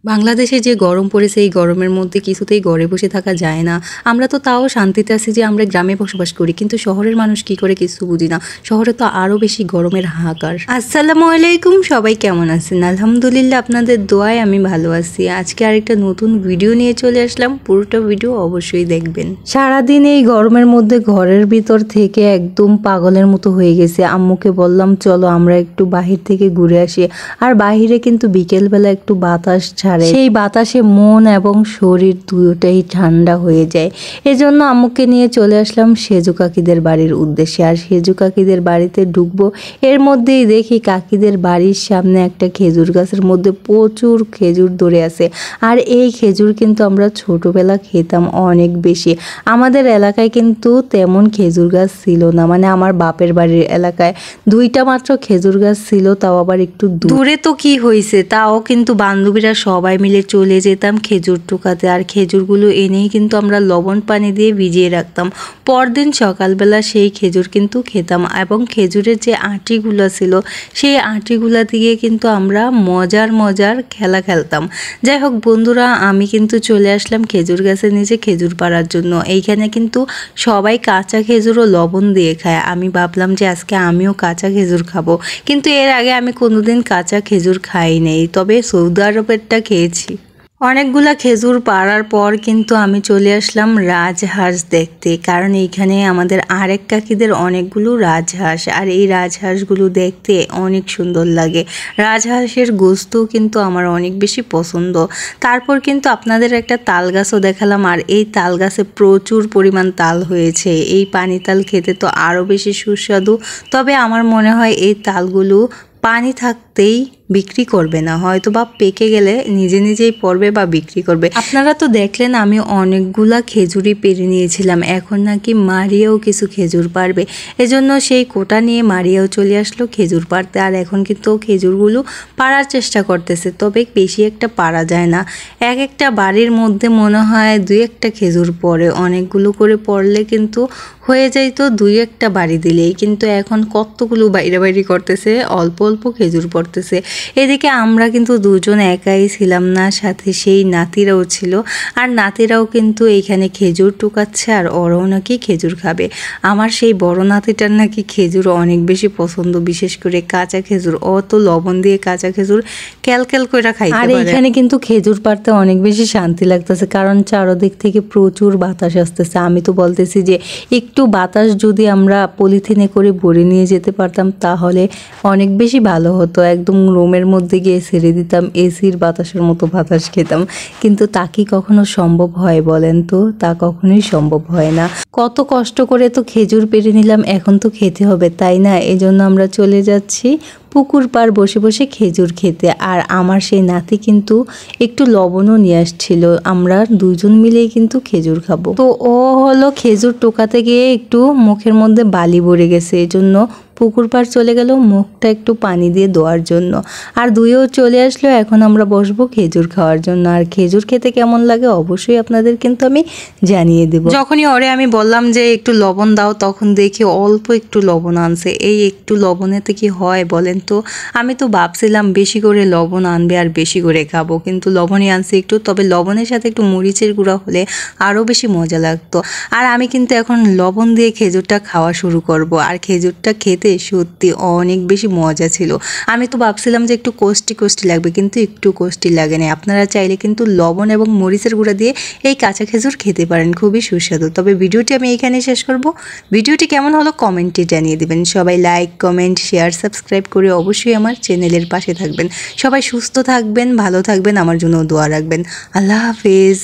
বাংলাদেশে যে গরম পড়েছে এই গরমের মধ্যে কিছুতেই ঘরে বসে থাকা যায় না। আমরা তো তাও শান্তিতে আছি যে আমরা গ্রামে বসবাস করি, কিন্তু শহরের মানুষ কি করে কিছু বুঝি না। শহরে তো আরো বেশি গরমের হাহাকার। আসসালামু আলাইকুম, সবাই কেমন আছেন? আলহামদুলিল্লাহ, আপনাদের দোয়ায় আমি ভালো আছি। আজকে আরেকটা নতুন ভিডিও নিয়ে চলে আসলাম, পুরোটা ভিডিও অবশ্যই দেখবেন। সারাদিন এই গরমের মধ্যে ঘরের ভিতর থেকে একদম পাগলের মতো হয়ে গেছে। আম্মুকে বললাম চলো আমরা একটু বাহির থেকে ঘুরে আসি। আর বাহিরে কিন্তু বিকেলবেলা একটু বাতাস, সেই বাতাসে মন এবং শরীর দুটোই ঠান্ডা হয়ে যায়। এজন্য আম্মুকে নিয়ে চলে আসলাম সেজু কাকিদের বাড়ির উদ্দেশ্যে। আর সেজু কাকিদের বাড়িতে ঢুকবো, এর মধ্যেই দেখি কাকিদের বাড়ির সামনে একটা খেজুর গাছের মধ্যে প্রচুর খেজুর ধরে আছে। আর এই খেজুর কিন্তু আমরা ছোটবেলা খেতাম অনেক বেশি। আমাদের এলাকায় কিন্তু তেমন খেজুর গাছ ছিল না, মানে আমার বাপের বাড়ির এলাকায় 2টা মাত্র খেজুর গাছ ছিল, তাও আবার একটু দূরে। তো কি হয়েছে, তাও কিন্তু বান্ধবীরা সবাই মিলে চলে যেতাম খেজুর টুকাতে। আর খেজুরগুলো এনেই কিন্তু আমরা লবণ পানি দিয়ে ভিজিয়ে রাখতাম। পরদিন সকালবেলা সেই খেজুর কিন্তু খেতাম, এবং খেজুরের যে আটিগুলো ছিল সেই আটিগুলা দিয়ে কিন্তু আমরা মজার খেলা খেলতাম। যাই হোক বন্ধুরা, আমি কিন্তু চলে আসলাম খেজুর গাছের নিচে খেজুর পাড়ার জন্য। এইখানে কিন্তু সবাই কাঁচা খেজুর ও লবণ দিয়ে খায়। আমি ভাবলাম যে আজকে আমিও কাঁচা খেজুর খাবো, কিন্তু এর আগে আমি কোনোদিন কাঁচা খেজুর খাই নেই, তবে সৌদি আরবেরটা খেয়েছি। অনেকগুলা খেজুর পাড়ার পর কিন্তু আমি চলে আসলাম রাজহাঁস দেখতে, কারণ এইখানে আমাদের আরেক কাকিদের অনেকগুলো রাজহাঁস। আর এই রাজহাঁসগুলো দেখতে অনেক সুন্দর লাগে। রাজহাঁসের গোস্ত কিন্তু আমার অনেক বেশি পছন্দ। তারপর কিন্তু আপনাদের একটা তাল গাছও দেখালাম, আর এই তাল গাছে প্রচুর পরিমাণ তাল হয়েছে। এই পানি তাল খেতে তো আরও বেশি সুস্বাদু। তবে আমার মনে হয় এই তালগুলো পানি থাকতেই বিক্রি করবে না, হয়তো বা পেকে গেলে নিজেই পড়বে বা বিক্রি করবে। আপনারা তো দেখলেন আমি অনেকগুলা খেজুরই পেরে নিয়েছিলাম। এখন নাকি মারিয়াও কিছু খেজুর পারবে, এজন্য সেই কোটা নিয়ে মারিয়াও চলে আসলো খেজুর পারতে। আর এখন কিন্তু খেজুরগুলো পাড়ার চেষ্টা করতেছে, তবে বেশি একটা পারা যায় না। একটা বাড়ির মধ্যে মনে হয় 2-1টা খেজুর পড়ে, অনেকগুলো করে পড়লে কিন্তু হয়ে যাইতো 2-1টা বাড়ি দিলেই। কিন্তু এখন কতগুলো বাইরে করতেছে, অল্প অল্প খেজুর পড়তেছে। এদিকে আমরা কিন্তু দুজন একাই ছিলাম না, সাথে সেই নাতিরাও ছিল। আর নাতিরাও কিন্তু এইখানে খেজুর টুকাচ্ছে, আর ওরাও নাকি খেজুর খাবে। আমার সেই বড় নাতিটার নাকি খেজুর অনেক বেশি পছন্দ, বিশেষ করে কাঁচা খেজুর। ও তো লবণ দিয়ে কাঁচা খেজুর ক্যালক্যাল করে খাইতে পারে। আর এখানে কিন্তু খেজুর পাড়তে অনেক বেশি শান্তি লাগতেছে, কারণ চারদিক থেকে প্রচুর বাতাস আসতেছে। আমি তো বলতেছি যে একটু বাতাস যদি আমরা পলিথিনে করে ভরে নিয়ে যেতে পারতাম তাহলে অনেক বেশি ভালো হতো। একদম রুমের মধ্যে গিয়ে ছেড়ে দিতাম, এসির বাতাসের মতো বাতাস খেতাম। কিন্তু তা কি কখনো সম্ভব হয় বলেন তো? তা কখনোই সম্ভব হয় না। কত কষ্ট করে তো খেজুর পেরে নিলাম, এখন তো খেতে হবে, তাই না? এজন্য আমরা চলে যাচ্ছি পুকুর পাড় বসে বসে খেজুর খেতে। আর আমার সেই নাতি কিন্তু একটু লবণও নিয়ে আসছিল, আমরা দুজন মিলেই কিন্তু খেজুর খাবো। তো ও হলো খেজুর টোকাতে গিয়ে একটু মুখের মধ্যে বালি ভরে গেছে, এজন্য পুকুর পাড় চলে গেল মুখটা একটু পানি দিয়ে ধোয়ার জন্য। আর দুইও চলে আসলো, এখন আমরা বসবো খেজুর খাওয়ার জন্য। আর খেজুর খেতে কেমন লাগে অবশ্যই আপনাদের কিন্তু আমি জানিয়ে দেব। যখনই ওরে আমি বললাম যে একটু লবণ দাও, তখন দেখি অল্প একটু লবণ আনছে। এই একটু লবণেতে কি হয় বলেন তো? আমি তো ভাবছিলাম বেশি করে লবণ আনবে আর বেশি করে খাবো, কিন্তু লবণই আনছে একটু। তবে লবণের সাথে একটু মরিচের গুঁড়া হলে আরও বেশি মজা লাগতো। আর আমি কিন্তু এখন লবণ দিয়ে খেজুরটা খাওয়া শুরু করব। আর খেজুরটা খেতে সত্যি অনেক বেশি মজা ছিল। আমি তো ভাবছিলাম যে একটু কোষ্টি লাগবে, কিন্তু একটু কোষ্টি লাগে না। আপনারা চাইলে কিন্তু লবণ এবং মরিচের গুঁড়া দিয়ে এই কাঁচা খেজুর খেতে পারেন, খুবই সুস্বাদু। তবে ভিডিওটি আমি এইখানে শেষ করব। ভিডিওটি কেমন হলো কমেন্টে জানিয়ে দেবেন। সবাই লাইক, কমেন্ট, শেয়ার, সাবস্ক্রাইব করে অবশ্যই আমার চ্যানেলের পাশে থাকবেন। সবাই সুস্থ থাকবেন, ভালো থাকবেন, আমার জন্য দোয়া রাখবেন। আল্লাহ হাফেজ।